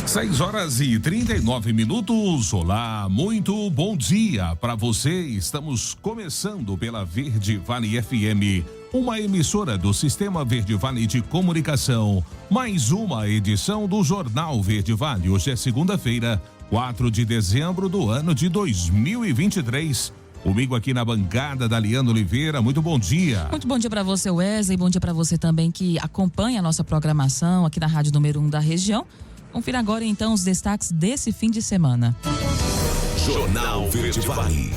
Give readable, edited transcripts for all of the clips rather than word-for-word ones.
6h39. Olá, muito bom dia para você. Estamos começando pela Verde Vale FM, uma emissora do Sistema Verde Vale de Comunicação. Mais uma edição do Jornal Verde Vale. Hoje é segunda-feira, 4 de dezembro do ano de 2023. Comigo aqui na bancada, Daliano Oliveira. Muito bom dia. Muito bom dia para você, Wesley. Bom dia para você também que acompanha a nossa programação aqui na Rádio Número 1 da região. Confira agora então os destaques desse fim de semana. Jornal Verde Vale.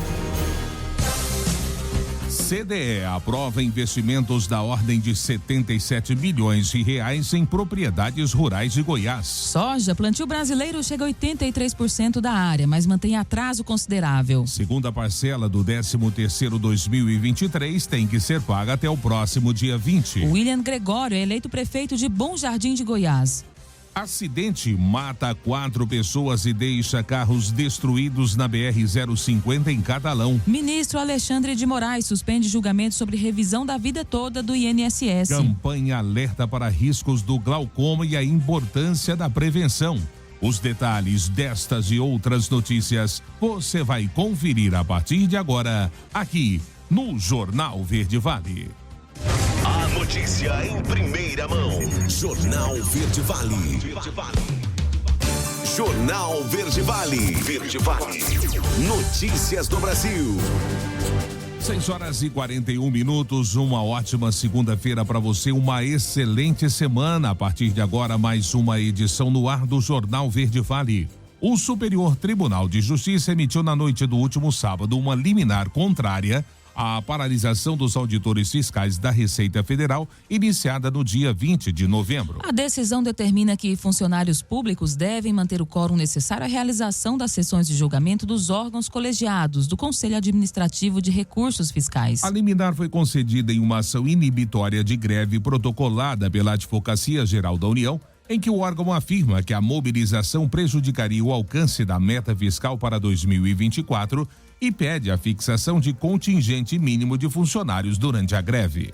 CDE aprova investimentos da ordem de 77 milhões de reais em propriedades rurais de Goiás. Soja, plantio brasileiro chega a 83% da área, mas mantém atraso considerável. Segunda parcela do 13º 2023 tem que ser paga até o próximo dia 20. William Gregório é eleito prefeito de Bom Jardim de Goiás. Acidente mata 4 pessoas e deixa carros destruídos na BR-050 em Catalão. Ministro Alexandre de Moraes suspende julgamento sobre revisão da vida toda do INSS. Campanha alerta para riscos do glaucoma e a importância da prevenção. Os detalhes destas e outras notícias você vai conferir a partir de agora, aqui no Jornal Verde Vale. A notícia em primeira mão. Jornal Verde Vale. Jornal Verde Vale. Verde Vale. Notícias do Brasil. 6h41. Uma ótima segunda-feira para você, uma excelente semana. A partir de agora, mais uma edição no ar do Jornal Verde Vale. O Superior Tribunal de Justiça emitiu na noite do último sábado uma liminar contrária à paralisação dos auditores fiscais da Receita Federal, iniciada no dia 20 de novembro. A decisão determina que funcionários públicos devem manter o quórum necessário à realização das sessões de julgamento dos órgãos colegiados do Conselho Administrativo de Recursos Fiscais. A liminar foi concedida em uma ação inibitória de greve protocolada pela Advocacia Geral da União, em que o órgão afirma que a mobilização prejudicaria o alcance da meta fiscal para 2024 e pede a fixação de contingente mínimo de funcionários durante a greve.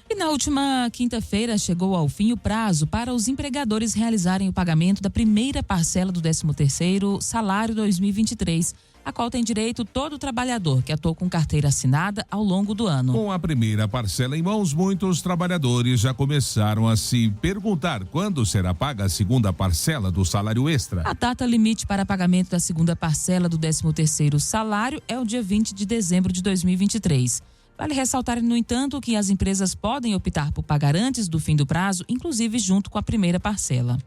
E na última quinta-feira chegou ao fim o prazo para os empregadores realizarem o pagamento da primeira parcela do 13º salário 2023, a qual tem direito todo trabalhador que atuou com carteira assinada ao longo do ano. Com a primeira parcela em mãos, muitos trabalhadores já começaram a se perguntar quando será paga a segunda parcela do salário extra. A data limite para pagamento da segunda parcela do 13º salário é o dia 20 de dezembro de 2023. Vale ressaltar, no entanto, que as empresas podem optar por pagar antes do fim do prazo, inclusive junto com a primeira parcela.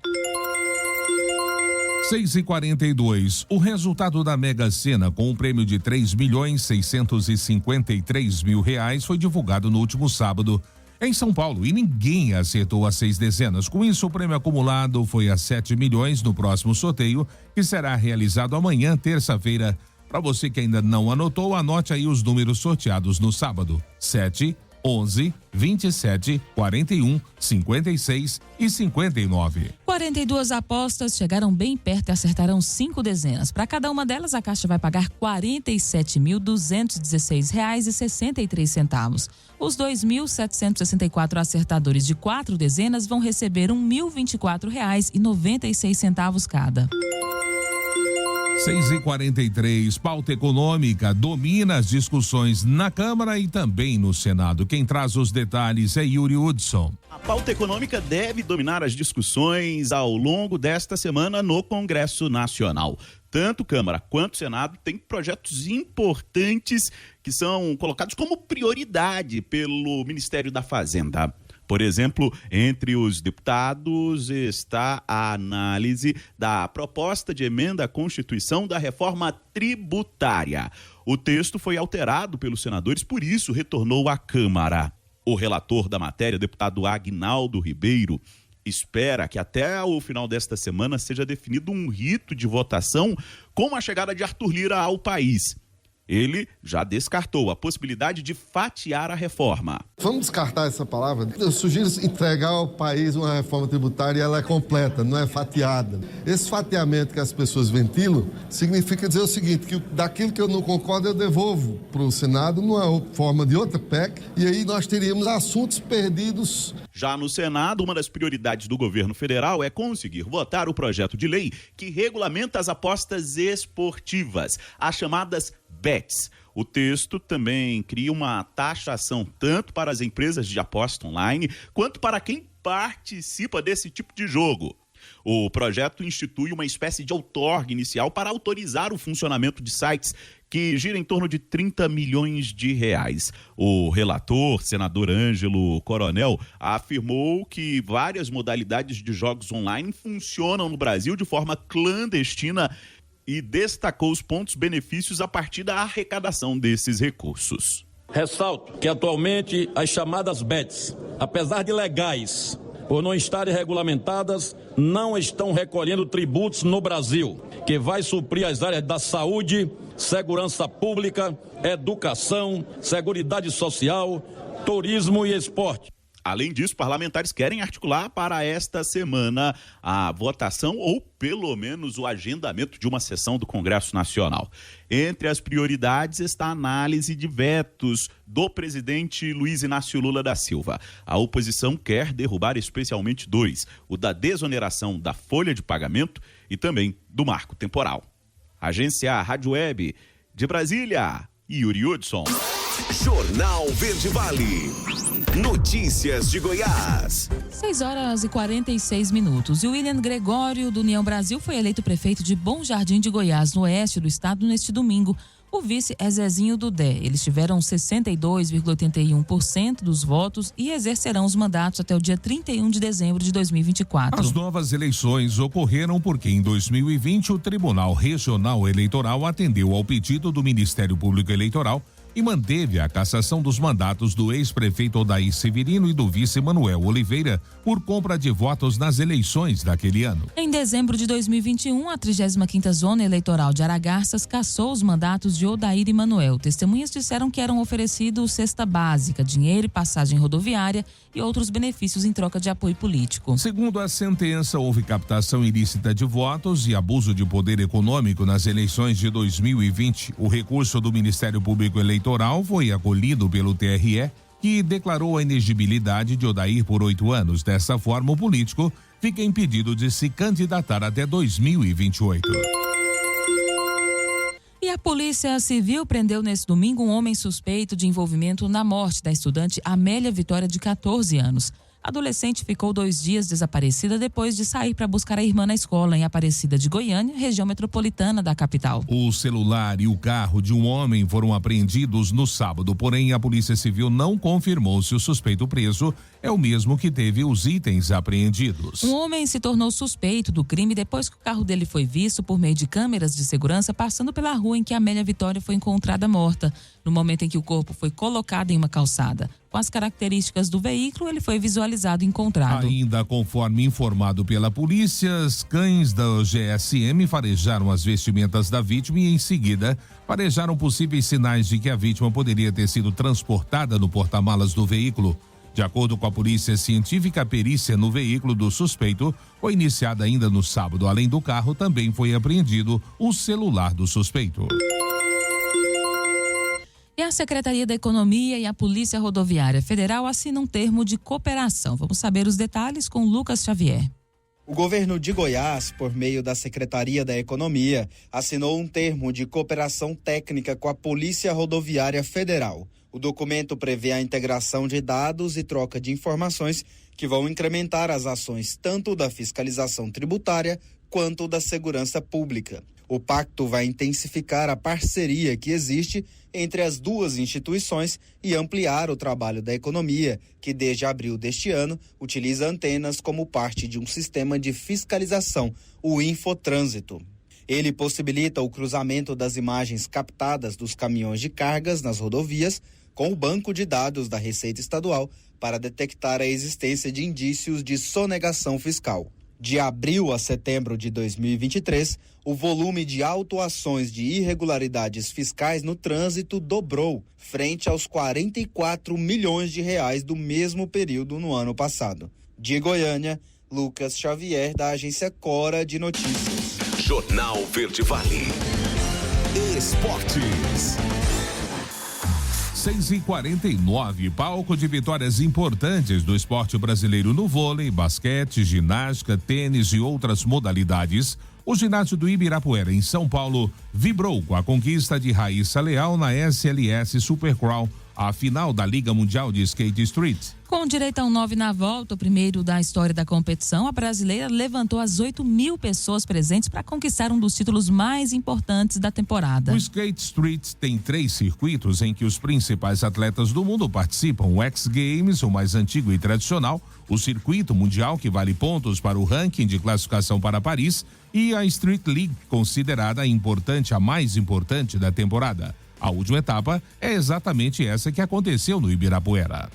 6h42. O resultado da Mega Sena com um prêmio de 3.653.000 reais foi divulgado no último sábado em São Paulo e ninguém acertou as 6 dezenas. Com isso, o prêmio acumulado foi a 7 milhões no próximo sorteio, que será realizado amanhã, terça-feira. Para você que ainda não anotou, anote aí os números sorteados no sábado: 7, 11, 27, 41, 56 e 59. 42 apostas chegaram bem perto e acertarão 5 dezenas. Para cada uma delas, a Caixa vai pagar R$ 47.216,63. Os 2.764 acertadores de 4 dezenas vão receber R$ 1.024,96 cada. 6h43, pauta econômica domina as discussões na Câmara e também no Senado. Quem traz os detalhes é Yuri Hudson. A pauta econômica deve dominar as discussões ao longo desta semana no Congresso Nacional. Tanto Câmara quanto Senado têm projetos importantes que são colocados como prioridade pelo Ministério da Fazenda. Por exemplo, entre os deputados está a análise da proposta de emenda à Constituição da reforma tributária. O texto foi alterado pelos senadores, por isso retornou à Câmara. O relator da matéria, deputado Aguinaldo Ribeiro, espera que até o final desta semana seja definido um rito de votação com a chegada de Arthur Lira ao país. Ele já descartou a possibilidade de fatiar a reforma. Vamos descartar essa palavra? Eu sugiro entregar ao país uma reforma tributária e ela é completa, não é fatiada. Esse fatiamento que as pessoas ventilam significa dizer o seguinte, que daquilo que eu não concordo eu devolvo para o Senado numa forma de outra PEC e aí nós teríamos assuntos perdidos. Já no Senado, uma das prioridades do governo federal é conseguir votar o projeto de lei que regulamenta as apostas esportivas, as chamadas bets. O texto também cria uma taxação tanto para as empresas de aposta online quanto para quem participa desse tipo de jogo. O projeto institui uma espécie de outorga inicial para autorizar o funcionamento de sites que gira em torno de 30 milhões de reais. O relator, senador Ângelo Coronel, afirmou que várias modalidades de jogos online funcionam no Brasil de forma clandestina e destacou os pontos benefícios a partir da arrecadação desses recursos. Ressalto que atualmente as chamadas bets, apesar de legais, por não estarem regulamentadas, não estão recolhendo tributos no Brasil, que vai suprir as áreas da saúde, segurança pública, educação, seguridade social, turismo e esporte. Além disso, parlamentares querem articular para esta semana a votação ou, pelo menos, o agendamento de uma sessão do Congresso Nacional. Entre as prioridades está a análise de vetos do presidente Luiz Inácio Lula da Silva. A oposição quer derrubar especialmente dois, o da desoneração da folha de pagamento e também do marco temporal. Agência Rádio Web de Brasília, Yuri Hudson. Jornal Verde Vale. Notícias de Goiás. 6h46. E o William Gregório, do União Brasil, foi eleito prefeito de Bom Jardim de Goiás, no oeste do estado, neste domingo. O vice é Zezinho Dudé. Eles tiveram 62,81% dos votos e exercerão os mandatos até o dia 31 de dezembro de 2024. As novas eleições ocorreram porque em 2020 o Tribunal Regional Eleitoral atendeu ao pedido do Ministério Público Eleitoral e manteve a cassação dos mandatos do ex-prefeito Odair Severino e do vice Manuel Oliveira por compra de votos nas eleições daquele ano. Em dezembro de 2021, a 35ª Zona Eleitoral de Aragarças cassou os mandatos de Odair e Manuel. Testemunhas disseram que eram oferecidos cesta básica, dinheiro e passagem rodoviária e outros benefícios em troca de apoio político. Segundo a sentença, houve captação ilícita de votos e abuso de poder econômico nas eleições de 2020. O recurso do Ministério Público Eleitoral foi acolhido pelo TRE, que declarou a inegibilidade de Odair por 8 anos. Dessa forma, o político fica impedido de se candidatar até 2028. E a Polícia Civil prendeu nesse domingo um homem suspeito de envolvimento na morte da estudante Amélia Vitória, de 14 anos. A adolescente ficou 2 dias desaparecida depois de sair para buscar a irmã na escola em Aparecida de Goiânia, região metropolitana da capital. O celular e o carro de um homem foram apreendidos no sábado, porém a Polícia Civil não confirmou se o suspeito preso é o mesmo que teve os itens apreendidos. Um homem se tornou suspeito do crime depois que o carro dele foi visto por meio de câmeras de segurança passando pela rua em que a Amélia Vitória foi encontrada morta, no momento em que o corpo foi colocado em uma calçada. Com as características do veículo, ele foi visualizado e encontrado. Ainda conforme informado pela polícia, os cães da GSM farejaram as vestimentas da vítima e, em seguida, farejaram possíveis sinais de que a vítima poderia ter sido transportada no porta-malas do veículo. De acordo com a polícia científica, a perícia no veículo do suspeito foi iniciada ainda no sábado. Além do carro, também foi apreendido o celular do suspeito. E a Secretaria da Economia e a Polícia Rodoviária Federal assinam um termo de cooperação. Vamos saber os detalhes com Lucas Xavier. O governo de Goiás, por meio da Secretaria da Economia, assinou um termo de cooperação técnica com a Polícia Rodoviária Federal. O documento prevê a integração de dados e troca de informações que vão incrementar as ações tanto da fiscalização tributária quanto da segurança pública. O pacto vai intensificar a parceria que existe entre as duas instituições e ampliar o trabalho da economia, que desde abril deste ano utiliza antenas como parte de um sistema de fiscalização, o Infotrânsito. Ele possibilita o cruzamento das imagens captadas dos caminhões de cargas nas rodovias com o banco de dados da Receita Estadual para detectar a existência de indícios de sonegação fiscal. De abril a setembro de 2023, o volume de autuações de irregularidades fiscais no trânsito dobrou, frente aos 44 milhões de reais do mesmo período no ano passado. De Goiânia, Lucas Xavier, da agência Cora de Notícias. Jornal Verde Vale. Esportes. 6h49, palco de vitórias importantes do esporte brasileiro no vôlei, basquete, ginástica, tênis e outras modalidades. O ginásio do Ibirapuera, em São Paulo, vibrou com a conquista de Raíssa Leal na SLS Supercrawl, a final da Liga Mundial de Skate Street. Com direito a um 9 na volta, o primeiro da história da competição, a brasileira levantou as 8.000 pessoas presentes para conquistar um dos títulos mais importantes da temporada. O Skate Street tem 3 circuitos em que os principais atletas do mundo participam: o X Games, o mais antigo e tradicional, o Circuito Mundial, que vale pontos para o ranking de classificação para Paris, e a Street League, considerada a mais importante da temporada. A última etapa é exatamente essa que aconteceu no Ibirapuera.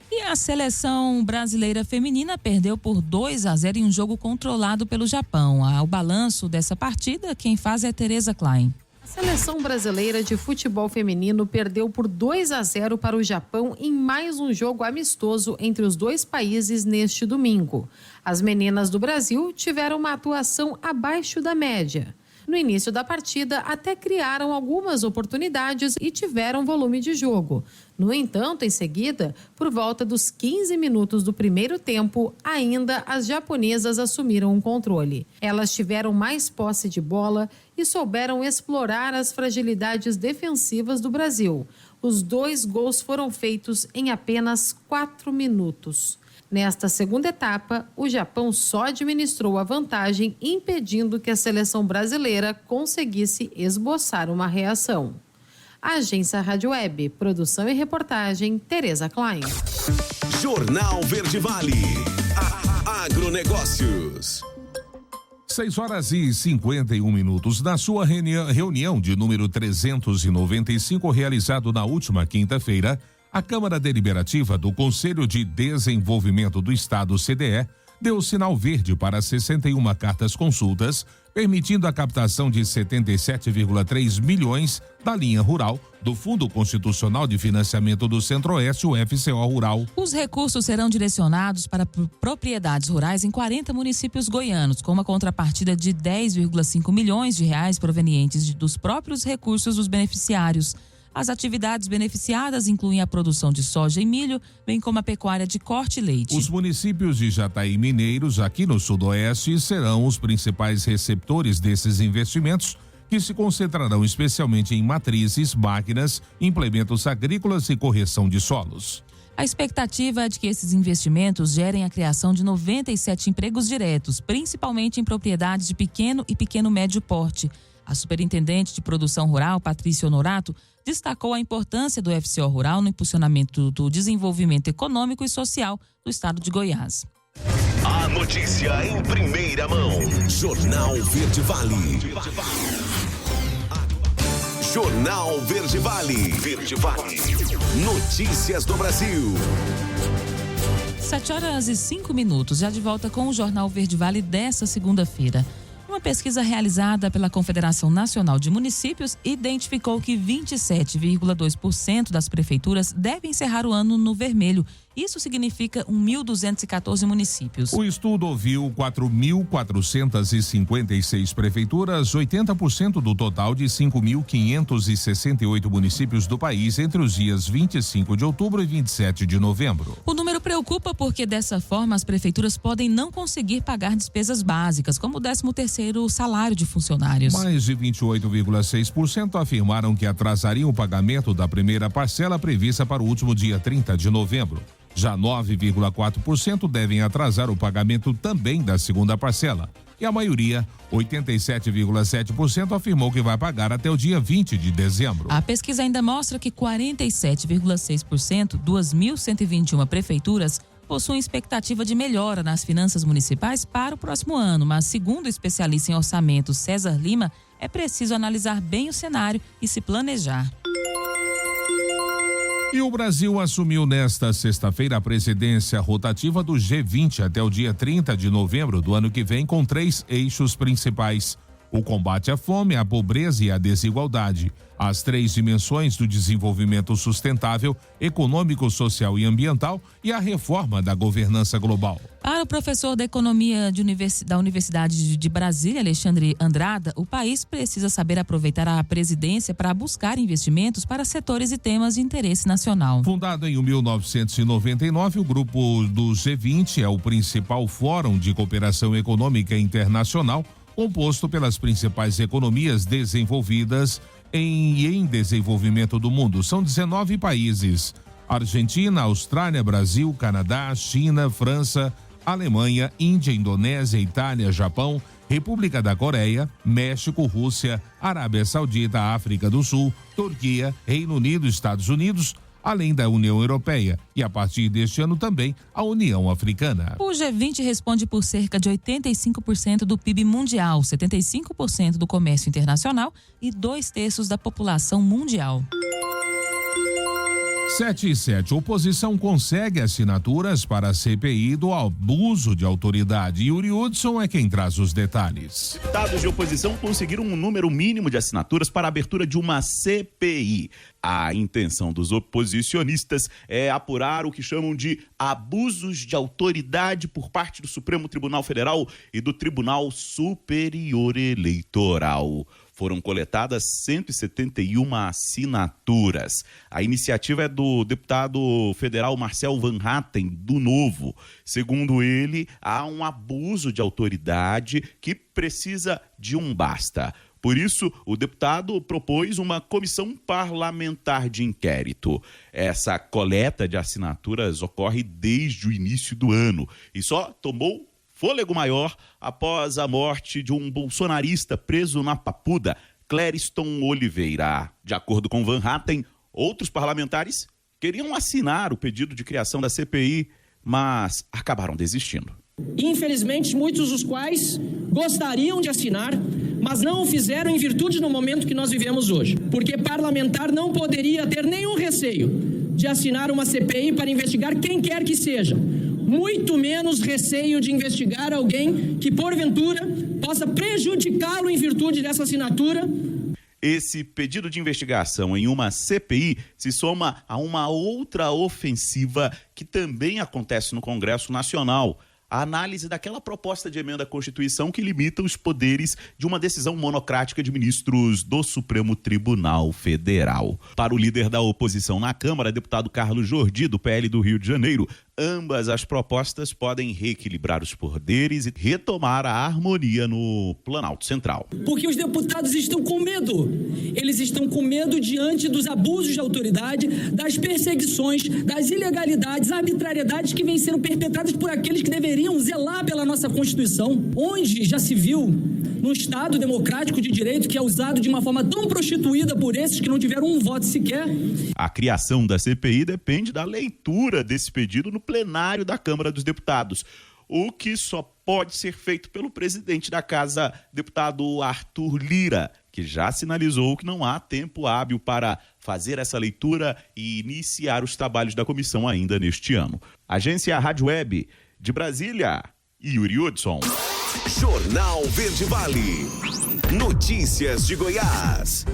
E a seleção brasileira feminina perdeu por 2-0 em um jogo controlado pelo Japão. O balanço dessa partida, quem faz é Tereza Klein. A seleção brasileira de futebol feminino perdeu por 2-0 para o Japão em mais um jogo amistoso entre os dois países neste domingo. As meninas do Brasil tiveram uma atuação abaixo da média. No início da partida, até criaram algumas oportunidades e tiveram volume de jogo. No entanto, em seguida, por volta dos 15 minutos do primeiro tempo, ainda as japonesas assumiram o controle. Elas tiveram mais posse de bola e souberam explorar as fragilidades defensivas do Brasil. Os 2 gols foram feitos em apenas 4 minutos. Nesta segunda etapa, o Japão só administrou a vantagem, impedindo que a seleção brasileira conseguisse esboçar uma reação. Agência Rádio Web, produção e reportagem, Tereza Klein. Jornal Verde Vale. Agronegócios. 6h51. Na sua reunião de número 395, realizado na última quinta-feira, a Câmara Deliberativa do Conselho de Desenvolvimento do Estado, CDE, deu sinal verde para 61 cartas consultas, permitindo a captação de 77,3 milhões da linha rural do Fundo Constitucional de Financiamento do Centro-Oeste, o FCO Rural. Os recursos serão direcionados para propriedades rurais em 40 municípios goianos, com uma contrapartida de 10,5 milhões de reais provenientes dos próprios recursos dos beneficiários. As atividades beneficiadas incluem a produção de soja e milho, bem como a pecuária de corte e leite. Os municípios de Jataí e Mineiros, aqui no Sudoeste, serão os principais receptores desses investimentos, que se concentrarão especialmente em matrizes, máquinas, implementos agrícolas e correção de solos. A expectativa é de que esses investimentos gerem a criação de 97 empregos diretos, principalmente em propriedades de pequeno e pequeno-médio porte. A superintendente de produção rural, Patrícia Honorato, destacou a importância do FCO Rural no impulsionamento do desenvolvimento econômico e social do estado de Goiás. A notícia em primeira mão. Jornal Verde Vale. Jornal Verde Vale. Verde Vale. Notícias do Brasil. 7h05, já de volta com o Jornal Verde Vale dessa segunda-feira. Uma pesquisa realizada pela Confederação Nacional de Municípios identificou que 27,2% das prefeituras devem encerrar o ano no vermelho. Isso significa 1.214 municípios. O estudo ouviu 4.456 prefeituras, 80% do total de 5.568 municípios do país entre os dias 25 de outubro e 27 de novembro. O número preocupa porque, dessa forma, as prefeituras podem não conseguir pagar despesas básicas, como o 13º salário de funcionários. Mais de 28,6% afirmaram que atrasariam o pagamento da primeira parcela prevista para o último dia 30 de novembro. Já 9,4% devem atrasar o pagamento também da segunda parcela. E a maioria, 87,7%, afirmou que vai pagar até o dia 20 de dezembro. A pesquisa ainda mostra que 47,6%, 2.121 prefeituras, possuem expectativa de melhora nas finanças municipais para o próximo ano. Mas, segundo o especialista em orçamento César Lima, é preciso analisar bem o cenário e se planejar. E o Brasil assumiu nesta sexta-feira a presidência rotativa do G20 até o dia 30 de novembro do ano que vem, com 3 eixos principais: o combate à fome, à pobreza e à desigualdade. As 3 dimensões do desenvolvimento sustentável, econômico, social e ambiental, e a reforma da governança global. Para o professor da Economia da Universidade de Brasília, Alexandre Andrada, o país precisa saber aproveitar a presidência para buscar investimentos para setores e temas de interesse nacional. Fundado em 1999, o grupo do G20 é o principal fórum de cooperação econômica internacional, composto pelas principais economias desenvolvidas e em desenvolvimento do mundo. São 19 países: Argentina, Austrália, Brasil, Canadá, China, França, Alemanha, Índia, Indonésia, Itália, Japão, República da Coreia, México, Rússia, Arábia Saudita, África do Sul, Turquia, Reino Unido, Estados Unidos, além da União Europeia e, a partir deste ano, também a União Africana. O G20 responde por cerca de 85% do PIB mundial, 75% do comércio internacional e 2/3 da população mundial. 7/7. Oposição consegue assinaturas para a CPI do abuso de autoridade. Yuri Hudson é quem traz os detalhes. Deputados de oposição conseguiram um número mínimo de assinaturas para a abertura de uma CPI. A intenção dos oposicionistas é apurar o que chamam de abusos de autoridade por parte do Supremo Tribunal Federal e do Tribunal Superior Eleitoral. Foram coletadas 171 assinaturas. A iniciativa é do deputado federal Marcel Van Hatten, do Novo. Segundo ele, há um abuso de autoridade que precisa de um basta. Por isso, o deputado propôs uma comissão parlamentar de inquérito. Essa coleta de assinaturas ocorre desde o início do ano e só tomou fôlego maior após a morte de um bolsonarista preso na Papuda, Clériston Oliveira. De acordo com Van Hatten, outros parlamentares queriam assinar o pedido de criação da CPI, mas acabaram desistindo. Infelizmente, muitos dos quais gostariam de assinar, mas não o fizeram em virtude do momento que nós vivemos hoje. Porque parlamentar não poderia ter nenhum receio de assinar uma CPI para investigar quem quer que seja. Muito menos receio de investigar alguém que, porventura, possa prejudicá-lo em virtude dessa assinatura. Esse pedido de investigação em uma CPI se soma a uma outra ofensiva que também acontece no Congresso Nacional: a análise daquela proposta de emenda à Constituição que limita os poderes de uma decisão monocrática de ministros do Supremo Tribunal Federal. Para o líder da oposição na Câmara, deputado Carlos Jordi, do PL do Rio de Janeiro, ambas as propostas podem reequilibrar os poderes e retomar a harmonia no Planalto Central. Porque os deputados estão com medo. Eles estão com medo diante dos abusos de autoridade, das perseguições, das ilegalidades, arbitrariedades que vêm sendo perpetradas por aqueles que deveriam zelar pela nossa Constituição, onde já se viu, num Estado democrático de direito, que é usado de uma forma tão prostituída por esses que não tiveram um voto sequer. A criação da CPI depende da leitura desse pedido no plenário da Câmara dos Deputados, o que só pode ser feito pelo presidente da Casa, deputado Arthur Lira, que já sinalizou que não há tempo hábil para fazer essa leitura e iniciar os trabalhos da comissão ainda neste ano. Agência Rádio Web de Brasília, Yuri Hudson. Jornal Verde Vale. Notícias de Goiás.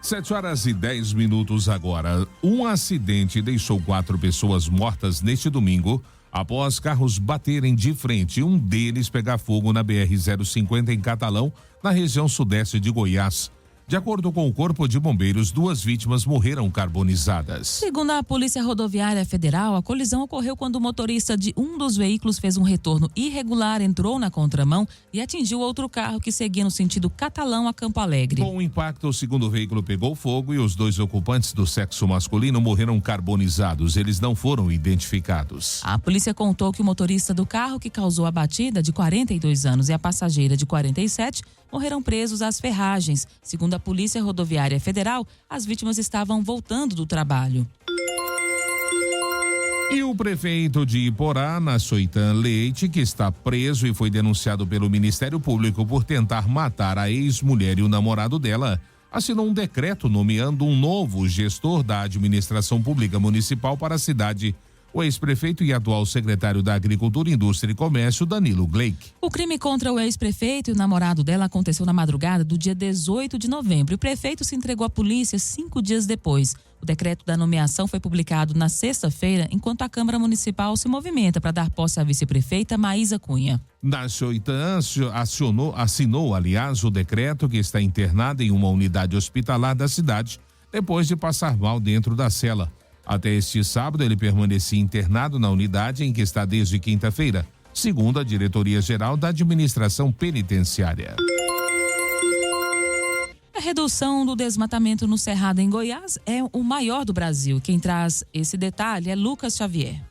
7h10 agora. Um acidente deixou 4 pessoas mortas neste domingo após carros baterem de frente, um deles pegar fogo na BR-050 em Catalão, na região sudeste de Goiás. De acordo com o Corpo de Bombeiros, 2 vítimas morreram carbonizadas. Segundo a Polícia Rodoviária Federal, a colisão ocorreu quando o motorista de um dos veículos fez um retorno irregular, entrou na contramão e atingiu outro carro que seguia no sentido Catalão a Campo Alegre. Com o impacto, o segundo veículo pegou fogo e os 2 ocupantes do sexo masculino morreram carbonizados. Eles não foram identificados. A polícia contou que o motorista do carro que causou a batida, de 42 anos, e a passageira, de 47, morreram presos às ferragens. Segundo a Polícia Rodoviária Federal, as vítimas estavam voltando do trabalho. E o prefeito de Iporá, Nassoitan Leite, que está preso e foi denunciado pelo Ministério Público por tentar matar a ex-mulher e o namorado dela, assinou um decreto nomeando um novo gestor da administração pública municipal para a cidade. O ex-prefeito e atual secretário da Agricultura, Indústria e Comércio, Danilo Gleick. O crime contra o ex-prefeito e o namorado dela aconteceu na madrugada do dia 18 de novembro. O prefeito se entregou à polícia 5 dias depois. O decreto da nomeação foi publicado na sexta-feira, enquanto a Câmara Municipal se movimenta para dar posse à vice-prefeita Maísa Cunha. Dachoitan assinou, aliás, o decreto que está internada em uma unidade hospitalar da cidade, depois de passar mal dentro da cela. Até este sábado, ele permanecia internado na unidade em que está desde quinta-feira, segundo a Diretoria-Geral da Administração Penitenciária. A redução do desmatamento no Cerrado, em Goiás, é o maior do Brasil. Quem traz esse detalhe é Lucas Xavier.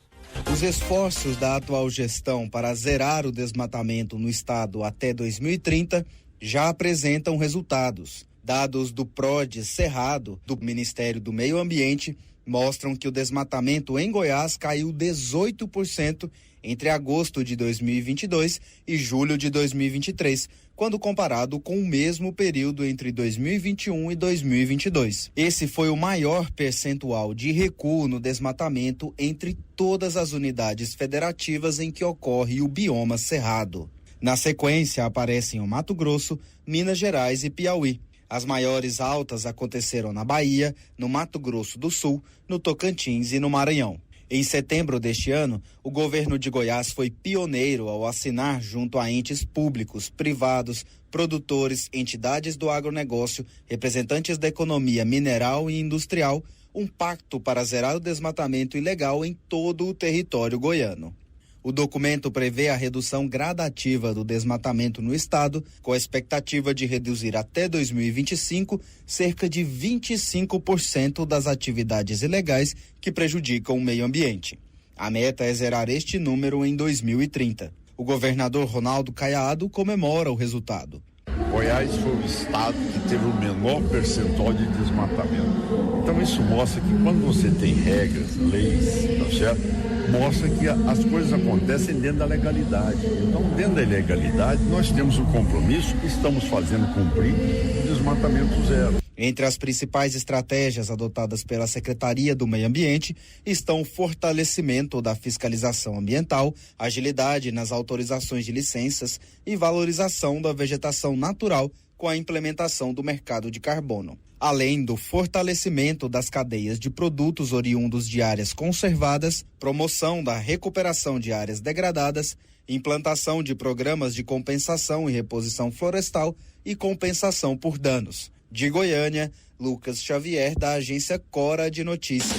Os esforços da atual gestão para zerar o desmatamento no estado até 2030 já apresentam resultados. Dados do PRODE Cerrado, do Ministério do Meio Ambiente, mostram que o desmatamento em Goiás caiu 18% entre agosto de 2022 e julho de 2023, quando comparado com o mesmo período entre 2021 e 2022. Esse foi o maior percentual de recuo no desmatamento entre todas as unidades federativas em que ocorre o bioma cerrado. Na sequência, aparecem o Mato Grosso, Minas Gerais e Piauí. As maiores altas aconteceram na Bahia, no Mato Grosso do Sul, no Tocantins e no Maranhão. Em setembro deste ano, o governo de Goiás foi pioneiro ao assinar, junto a entes públicos, privados, produtores, entidades do agronegócio, representantes da economia mineral e industrial, um pacto para zerar o desmatamento ilegal em todo o território goiano. O documento prevê a redução gradativa do desmatamento no estado, com a expectativa de reduzir até 2025 cerca de 25% das atividades ilegais que prejudicam o meio ambiente. A meta é zerar este número em 2030. O governador Ronaldo Caiado comemora o resultado. Goiás foi o estado que teve o menor percentual de desmatamento. Então isso mostra que quando você tem regras, leis, tá certo? Mostra que as coisas acontecem dentro da legalidade. Então, dentro da legalidade, nós temos um compromisso que estamos fazendo cumprir o desmatamento zero. Entre as principais estratégias adotadas pela Secretaria do Meio Ambiente estão o fortalecimento da fiscalização ambiental, agilidade nas autorizações de licenças e valorização da vegetação natural com a implementação do mercado de carbono. Além do fortalecimento das cadeias de produtos oriundos de áreas conservadas, promoção da recuperação de áreas degradadas, implantação de programas de compensação e reposição florestal e compensação por danos. De Goiânia, Lucas Xavier, da agência Cora de Notícias.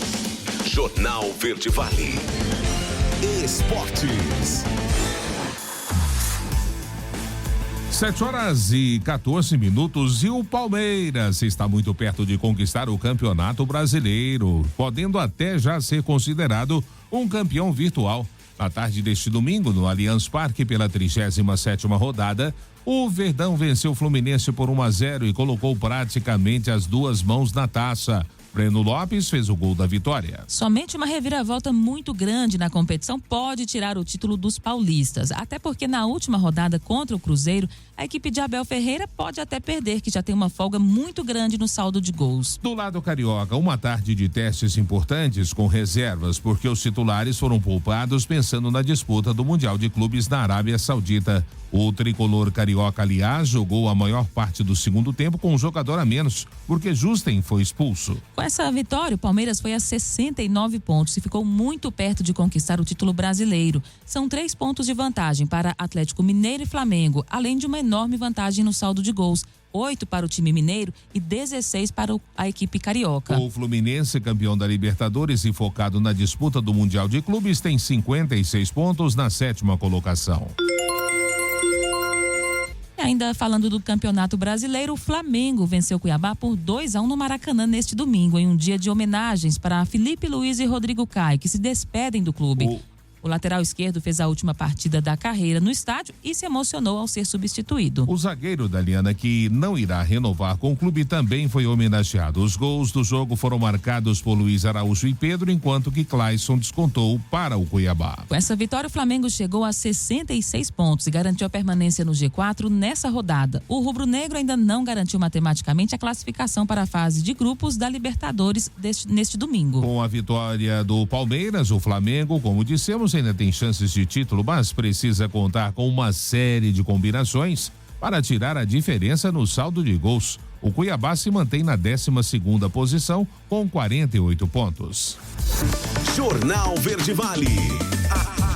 Jornal Verde Vale. Esportes. 7h14 e o Palmeiras está muito perto de conquistar o Campeonato Brasileiro, podendo até já ser considerado um campeão virtual. Na tarde deste domingo, no Allianz Parque, pela 37ª rodada, o Verdão venceu o Fluminense por 1-0 e colocou praticamente as duas mãos na taça. Breno Lopes fez o gol da vitória. Somente uma reviravolta muito grande na competição pode tirar o título dos paulistas. Até porque na última rodada contra o Cruzeiro, a equipe de Abel Ferreira pode até perder, que já tem uma folga muito grande no saldo de gols. Do lado carioca, uma tarde de testes importantes com reservas, porque os titulares foram poupados pensando na disputa do Mundial de Clubes na Arábia Saudita. O tricolor carioca, aliás, jogou a maior parte do segundo tempo com um jogador a menos, porque Justen foi expulso. Com essa vitória, o Palmeiras foi a 69 pontos e ficou muito perto de conquistar o título brasileiro. São 3 pontos de vantagem para Atlético Mineiro e Flamengo, além de uma enorme vantagem no saldo de gols. 8 para o time mineiro e 16 para a equipe carioca. O Fluminense, campeão da Libertadores e focado na disputa do Mundial de Clubes, tem 56 pontos na 7ª colocação. Ainda falando do Campeonato Brasileiro, o Flamengo venceu o Cuiabá por 2-1 no Maracanã neste domingo, em um dia de homenagens para Felipe Luiz e Rodrigo Caio, que se despedem do clube. O lateral esquerdo fez a última partida da carreira no estádio e se emocionou ao ser substituído. O zagueiro Daliana, que não irá renovar com o clube, também foi homenageado. Os gols do jogo foram marcados por Luiz Araújo e Pedro, enquanto que Clayson descontou para o Cuiabá. Com essa vitória, o Flamengo chegou a 66 pontos e garantiu a permanência no G4 nessa rodada. O rubro-negro ainda não garantiu matematicamente a classificação para a fase de grupos da Libertadores neste domingo. Com a vitória do Palmeiras, o Flamengo, como dissemos, ainda tem chances de título, mas precisa contar com uma série de combinações para tirar a diferença no saldo de gols. O Cuiabá se mantém na 12ª posição com 48 pontos. Jornal Verde Vale.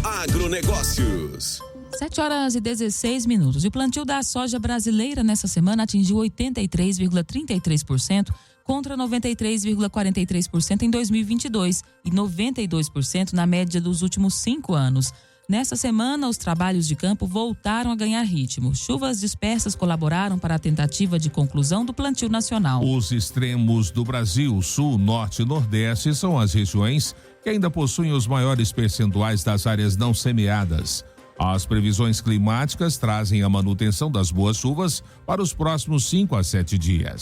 Agronegócios. 7h16. E o plantio da soja brasileira nessa semana atingiu 83,33% contra 93,43% em 2022 e 92% na média dos últimos 5 anos. Nessa semana, os trabalhos de campo voltaram a ganhar ritmo. Chuvas dispersas colaboraram para a tentativa de conclusão do plantio nacional. Os extremos do Brasil, Sul, Norte e Nordeste, são as regiões que ainda possuem os maiores percentuais das áreas não semeadas. As previsões climáticas trazem a manutenção das boas chuvas para os próximos 5 a 7 dias.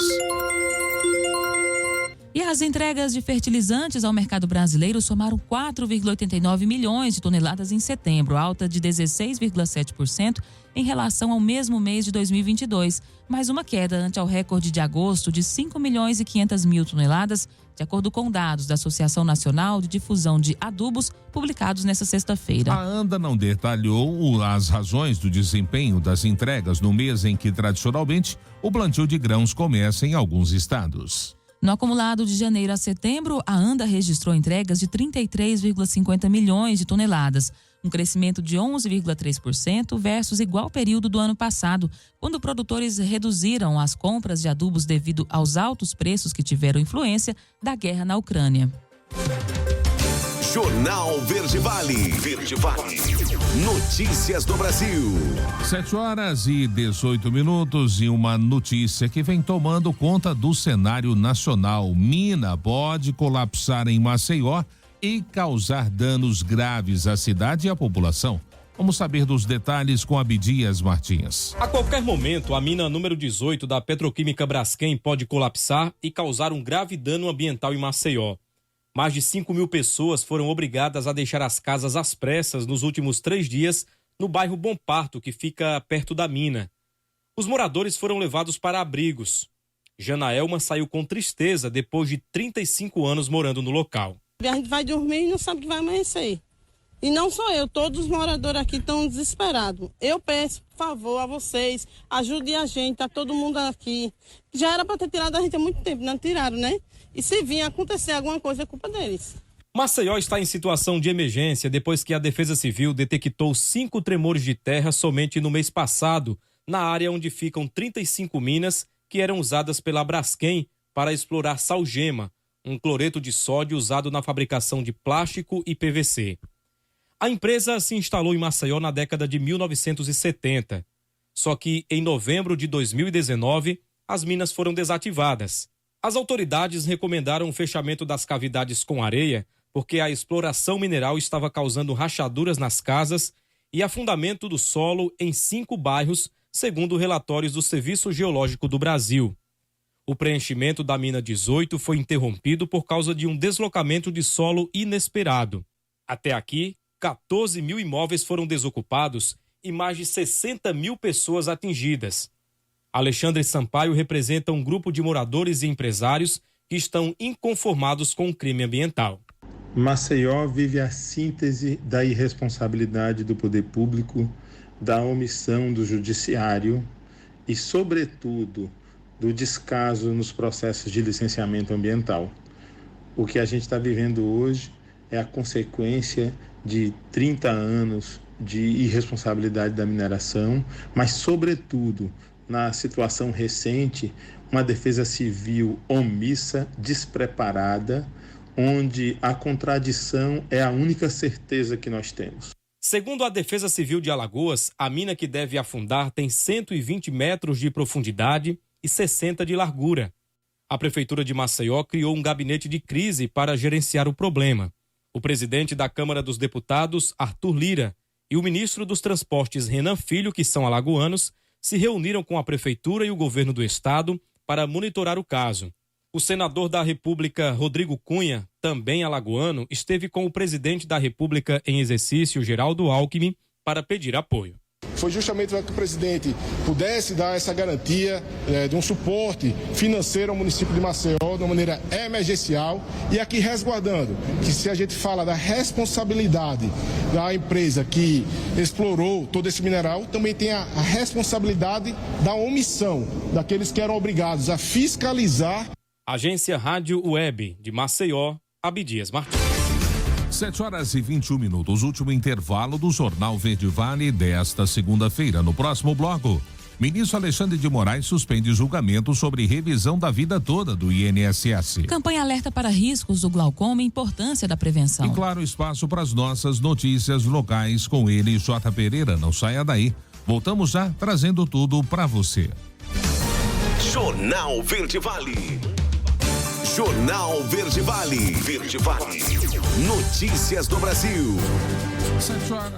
E as entregas de fertilizantes ao mercado brasileiro somaram 4,89 milhões de toneladas em setembro, alta de 16,7% em relação ao mesmo mês de 2022, mais uma queda ante ao recorde de agosto de 5 milhões e 500 mil toneladas, de acordo com dados da Associação Nacional de Difusão de Adubos, publicados nesta sexta-feira. A ANDA não detalhou as razões do desempenho das entregas no mês em que, tradicionalmente, o plantio de grãos começa em alguns estados. No acumulado de janeiro a setembro, a ANDA registrou entregas de 33,50 milhões de toneladas, um crescimento de 11,3% versus igual período do ano passado, quando produtores reduziram as compras de adubos devido aos altos preços que tiveram influência da guerra na Ucrânia. Jornal Verde Vale. Verde Vale. Notícias do Brasil. 7h18 e uma notícia que vem tomando conta do cenário nacional. Mina pode colapsar em Maceió e causar danos graves à cidade e à população. Vamos saber dos detalhes com Abdias Martins. A qualquer momento, a mina número 18 da Petroquímica Braskem pode colapsar e causar um grave dano ambiental em Maceió. Mais de 5 mil pessoas foram obrigadas a deixar as casas às pressas nos últimos 3 dias no bairro Bom Parto, que fica perto da mina. Os moradores foram levados para abrigos. Janaelma saiu com tristeza depois de 35 anos morando no local. A gente vai dormir e não sabe que vai amanhecer. E não sou eu, todos os moradores aqui estão desesperados. Eu peço, por favor, a vocês, ajudem a gente, tá todo mundo aqui. Já era para ter tirado a gente há muito tempo, não tiraram, né? E se vir acontecer alguma coisa, é culpa deles. Maceió está em situação de emergência depois que a Defesa Civil detectou 5 tremores de terra somente no mês passado, na área onde ficam 35 minas que eram usadas pela Braskem para explorar salgema, um cloreto de sódio usado na fabricação de plástico e PVC. A empresa se instalou em Maceió na década de 1970. Só que, em novembro de 2019, as minas foram desativadas. As autoridades recomendaram o fechamento das cavidades com areia porque a exploração mineral estava causando rachaduras nas casas e afundamento do solo em 5 bairros, segundo relatórios do Serviço Geológico do Brasil. O preenchimento da mina 18 foi interrompido por causa de um deslocamento de solo inesperado. Até aqui, 14 mil imóveis foram desocupados e mais de 60 mil pessoas atingidas. Alexandre Sampaio representa um grupo de moradores e empresários que estão inconformados com o crime ambiental. Maceió vive a síntese da irresponsabilidade do poder público, da omissão do judiciário e, sobretudo, do descaso nos processos de licenciamento ambiental. O que a gente está vivendo hoje é a consequência de 30 anos de irresponsabilidade da mineração, mas, sobretudo, na situação recente, uma defesa civil omissa, despreparada, onde a contradição é a única certeza que nós temos. Segundo a Defesa Civil de Alagoas, a mina que deve afundar tem 120 metros de profundidade e 60 de largura. A Prefeitura de Maceió criou um gabinete de crise para gerenciar o problema. O presidente da Câmara dos Deputados, Arthur Lira, e o ministro dos Transportes, Renan Filho, que são alagoanos, se reuniram com a Prefeitura e o governo do estado para monitorar o caso. O senador da República, Rodrigo Cunha, também alagoano, esteve com o presidente da República em exercício, Geraldo Alckmin, para pedir apoio. Foi justamente para que o presidente pudesse dar essa garantia de um suporte financeiro ao município de Maceió de uma maneira emergencial e aqui resguardando que se a gente fala da responsabilidade da empresa que explorou todo esse mineral, também tem a responsabilidade da omissão daqueles que eram obrigados a fiscalizar. Agência Rádio Web de Maceió, Abdias Martins. 7h21, último intervalo do Jornal Verde Vale desta segunda-feira. No próximo bloco, ministro Alexandre de Moraes suspende julgamento sobre revisão da vida toda do INSS. Campanha alerta para riscos do glaucoma e importância da prevenção. E claro, espaço para as nossas notícias locais com ele, J. Pereira. Não saia daí. Voltamos já trazendo tudo para você. Jornal Verde Vale. Jornal Verde Vale. Verde Vale. Notícias do Brasil.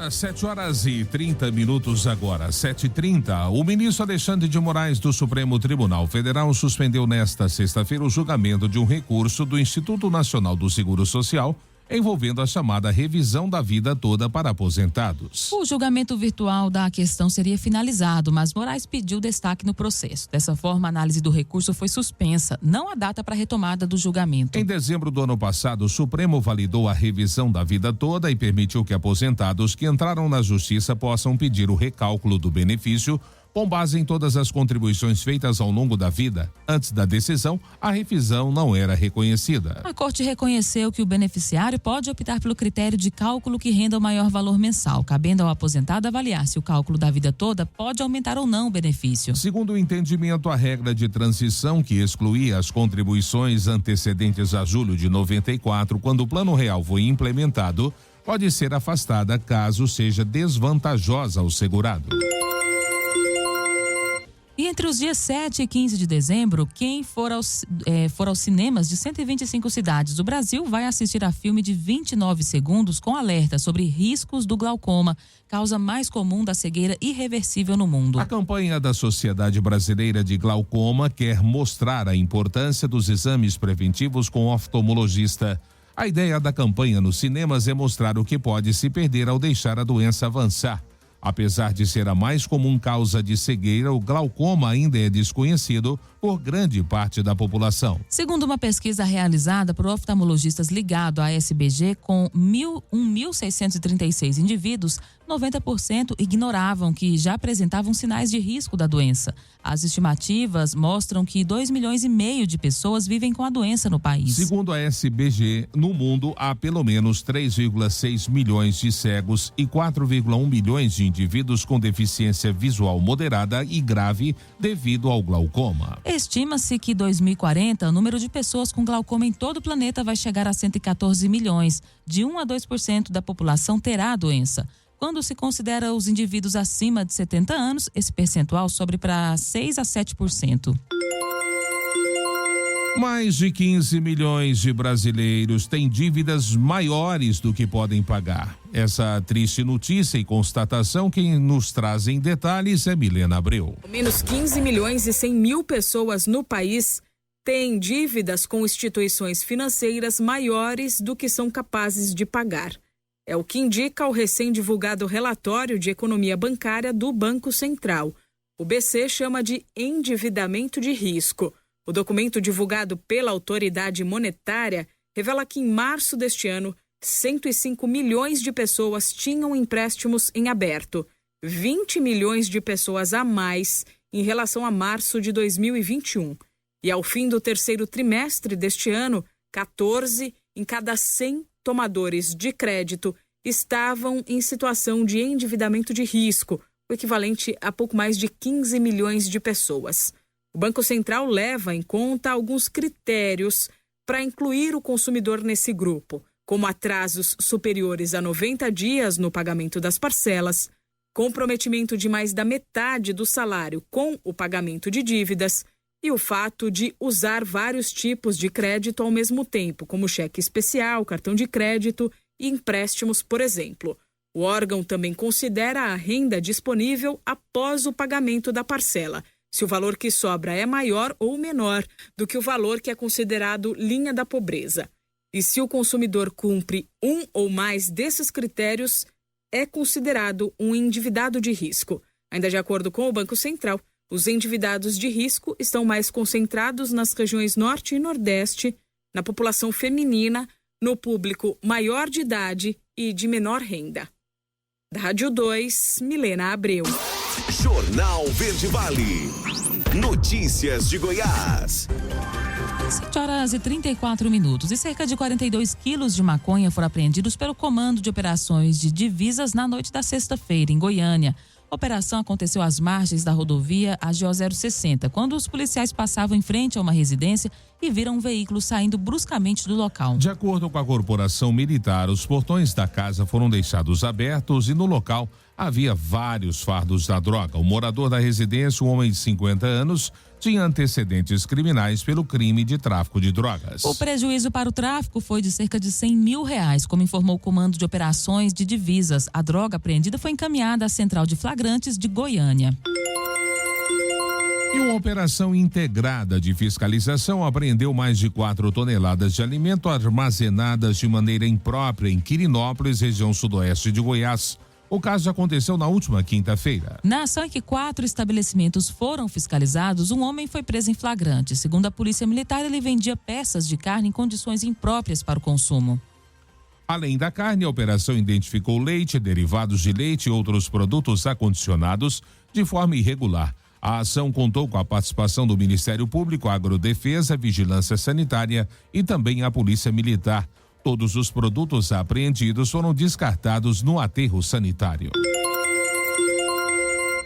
7h30 agora, 7h30. O ministro Alexandre de Moraes do Supremo Tribunal Federal suspendeu nesta sexta-feira o julgamento de um recurso do Instituto Nacional do Seguro Social envolvendo a chamada revisão da vida toda para aposentados. O julgamento virtual da questão seria finalizado, mas Moraes pediu destaque no processo. Dessa forma, a análise do recurso foi suspensa, não a data para a retomada do julgamento. Em dezembro do ano passado, o Supremo validou a revisão da vida toda e permitiu que aposentados que entraram na justiça possam pedir o recálculo do benefício com base em todas as contribuições feitas ao longo da vida. Antes da decisão, a revisão não era reconhecida. A Corte reconheceu que o beneficiário pode optar pelo critério de cálculo que renda o maior valor mensal, cabendo ao aposentado avaliar se o cálculo da vida toda pode aumentar ou não o benefício. Segundo o entendimento, a regra de transição que excluía as contribuições antecedentes a julho de 94, quando o Plano Real foi implementado, pode ser afastada caso seja desvantajosa ao segurado. E entre os dias 7 e 15 de dezembro, quem for aos cinemas de 125 cidades do Brasil vai assistir a filme de 29 segundos com alerta sobre riscos do glaucoma, causa mais comum da cegueira irreversível no mundo. A campanha da Sociedade Brasileira de Glaucoma quer mostrar a importância dos exames preventivos com oftalmologista. A ideia da campanha nos cinemas é mostrar o que pode se perder ao deixar a doença avançar. Apesar de ser a mais comum causa de cegueira, o glaucoma ainda é desconhecido por grande parte da população. Segundo uma pesquisa realizada por oftalmologistas ligados à SBG com 1.636 indivíduos, 90% ignoravam que já apresentavam sinais de risco da doença. As estimativas mostram que 2,5 milhões de pessoas vivem com a doença no país. Segundo a SBG, no mundo há pelo menos 3,6 milhões de cegos e 4,1 milhões de indivíduos com deficiência visual moderada e grave devido ao glaucoma. Estima-se que em 2040 o número de pessoas com glaucoma em todo o planeta vai chegar a 114 milhões. De 1 a 2% da população terá a doença. Quando se considera os indivíduos acima de 70 anos, esse percentual sobe para 6 a 7%. Mais de 15 milhões de brasileiros têm dívidas maiores do que podem pagar. Essa triste notícia e constatação, quem nos traz em detalhes é Milena Abreu. Ao menos 15 milhões e 100 mil pessoas no país têm dívidas com instituições financeiras maiores do que são capazes de pagar. É o que indica o recém-divulgado relatório de economia bancária do Banco Central. O BC chama de endividamento de risco. O documento divulgado pela autoridade monetária revela que em março deste ano, 105 milhões de pessoas tinham empréstimos em aberto, 20 milhões de pessoas a mais em relação a março de 2021. E ao fim do terceiro trimestre deste ano, 14 em cada 100 tomadores de crédito estavam em situação de endividamento de risco, o equivalente a pouco mais de 15 milhões de pessoas. O Banco Central leva em conta alguns critérios para incluir o consumidor nesse grupo, como atrasos superiores a 90 dias no pagamento das parcelas, comprometimento de mais da metade do salário com o pagamento de dívidas e o fato de usar vários tipos de crédito ao mesmo tempo, como cheque especial, cartão de crédito e empréstimos, por exemplo. O órgão também considera a renda disponível após o pagamento da parcela, se o valor que sobra é maior ou menor do que o valor que é considerado linha da pobreza. E se o consumidor cumpre um ou mais desses critérios, é considerado um endividado de risco. Ainda de acordo com o Banco Central, os endividados de risco estão mais concentrados nas regiões Norte e Nordeste, na população feminina, no público maior de idade e de menor renda. Da Rádio 2, Milena Abreu. Jornal Verde Vale. Notícias de Goiás. 7h34 e cerca de 42 quilos de maconha foram apreendidos pelo Comando de Operações de Divisas na noite da sexta-feira, em Goiânia. A operação aconteceu às margens da rodovia AGO 060, quando os policiais passavam em frente a uma residência e viram um veículo saindo bruscamente do local. De acordo com a corporação militar, os portões da casa foram deixados abertos e no local havia vários fardos da droga. O morador da residência, um homem de 50 anos, tinha antecedentes criminais pelo crime de tráfico de drogas. O prejuízo para o tráfico foi de cerca de R$100 mil, como informou o Comando de Operações de Divisas. A droga apreendida foi encaminhada à Central de Flagrantes de Goiânia. E uma operação integrada de fiscalização apreendeu mais de 4 toneladas de alimento armazenadas de maneira imprópria em Quirinópolis, região sudoeste de Goiás. O caso aconteceu na última quinta-feira. Na ação em que 4 estabelecimentos foram fiscalizados, um homem foi preso em flagrante. Segundo a Polícia Militar, ele vendia peças de carne em condições impróprias para o consumo. Além da carne, a operação identificou leite, derivados de leite e outros produtos acondicionados de forma irregular. A ação contou com a participação do Ministério Público, Agrodefesa, Vigilância Sanitária e também a Polícia Militar. Todos os produtos apreendidos foram descartados no aterro sanitário.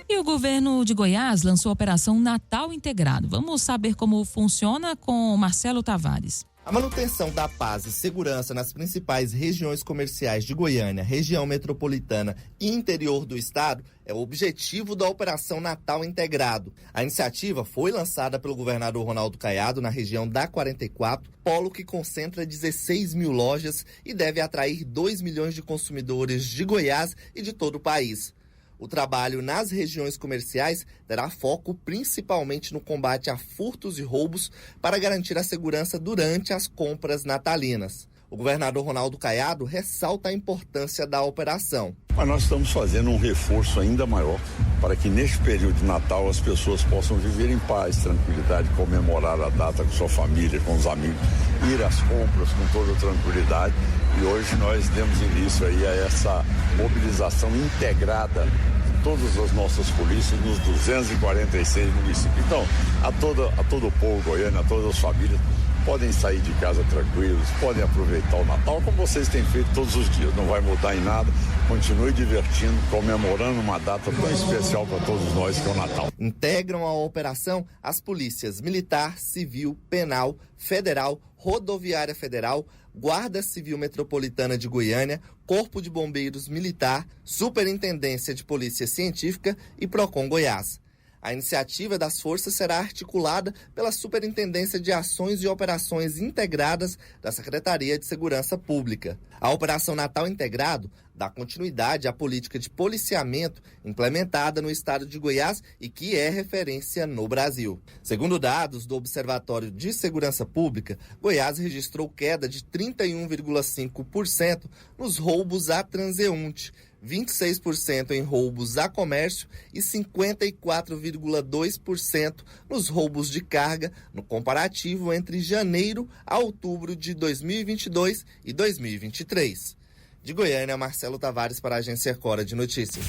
E o governo de Goiás lançou a Operação Natal Integrado. Vamos saber como funciona com Marcelo Tavares. A manutenção da paz e segurança nas principais regiões comerciais de Goiânia, região metropolitana e interior do estado é o objetivo da Operação Natal Integrado. A iniciativa foi lançada pelo governador Ronaldo Caiado na região da 44, polo que concentra 16 mil lojas e deve atrair 2 milhões de consumidores de Goiás e de todo o país. O trabalho nas regiões comerciais terá foco principalmente no combate a furtos e roubos para garantir a segurança durante as compras natalinas. O governador Ronaldo Caiado ressalta a importância da operação. Mas nós estamos fazendo um reforço ainda maior para que neste período de Natal as pessoas possam viver em paz, tranquilidade, comemorar a data com sua família, com os amigos, ir às compras com toda tranquilidade. E hoje nós demos início aí a essa mobilização integrada de todas as nossas polícias nos 246 municípios. Então, a todo o povo goiano, a todas as famílias, podem sair de casa tranquilos, podem aproveitar o Natal como vocês têm feito todos os dias. Não vai mudar em nada, continue divertindo, comemorando uma data tão especial para todos nós que é o Natal. Integram a operação as polícias Militar, Civil, Penal, Federal, Rodoviária Federal, Guarda Civil Metropolitana de Goiânia, Corpo de Bombeiros Militar, Superintendência de Polícia Científica e Procon Goiás. A iniciativa das forças será articulada pela Superintendência de Ações e Operações Integradas da Secretaria de Segurança Pública. A Operação Natal Integrado dá continuidade à política de policiamento implementada no estado de Goiás e que é referência no Brasil. Segundo dados do Observatório de Segurança Pública, Goiás registrou queda de 31,5% nos roubos a transeunte, 26% em roubos a comércio e 54,2% nos roubos de carga, no comparativo entre janeiro a outubro de 2022 e 2023. De Goiânia, Marcelo Tavares para a Agência Cora de Notícias.